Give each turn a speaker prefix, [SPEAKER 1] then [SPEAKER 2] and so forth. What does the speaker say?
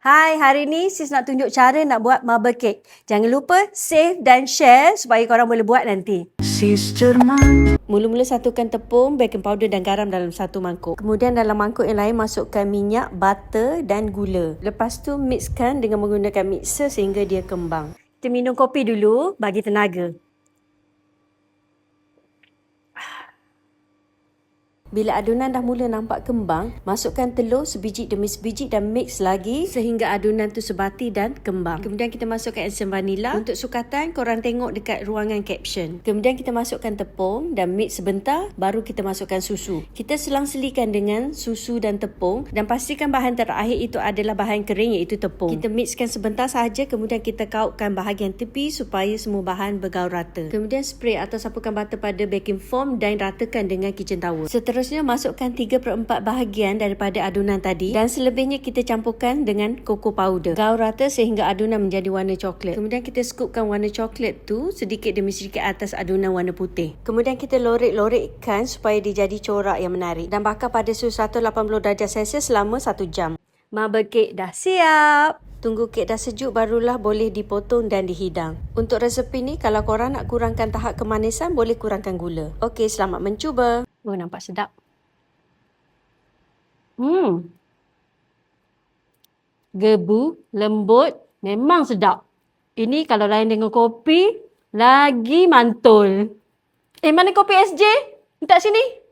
[SPEAKER 1] Hai, hari ni sis nak tunjuk cara nak buat marble cake. Jangan lupa save dan share supaya korang boleh buat nanti. Sis cermat. Mula-mula satukan tepung, baking powder dan garam dalam satu mangkuk. Kemudian dalam mangkuk yang lain masukkan minyak, butter dan gula. Lepas tu mixkan dengan menggunakan mixer sehingga dia kembang. Kita minum kopi dulu bagi tenaga. Bila adunan dah mula nampak kembang, masukkan telur sebiji demi sebiji dan mix lagi sehingga adunan tu sebati dan kembang. Kemudian kita masukkan esen vanila. Untuk sukatan, korang tengok dekat ruangan caption. Kemudian kita masukkan tepung dan mix sebentar, baru kita masukkan susu. Kita selang-selikan dengan susu dan tepung dan pastikan bahan terakhir itu adalah bahan kering iaitu tepung. Kita mixkan sebentar sahaja, kemudian kita kautkan bahagian tepi supaya semua bahan bergaul rata. Kemudian spray atau sapukan butter pada baking foam dan ratakan dengan kitchen towel. Seterusnya masukkan 3/4 bahagian daripada adunan tadi dan selebihnya kita campurkan dengan cocoa powder. Gaul rata sehingga adunan menjadi warna coklat. Kemudian kita scoopkan warna coklat tu sedikit demi sedikit atas adunan warna putih. Kemudian kita lorek-lorekkan supaya dia jadi corak yang menarik dan bakar pada suhu 180 darjah Celsius selama 1 jam. Marble cake dah siap. Tunggu kek dah sejuk barulah boleh dipotong dan dihidang. Untuk resepi ni, kalau korang nak kurangkan tahap kemanisan, boleh kurangkan gula. Okey, selamat mencuba. Oh, nampak sedap. Gebu, lembut, memang sedap. Ini kalau lain dengan kopi, lagi mantul. Mana kopi SJ? Minta sini.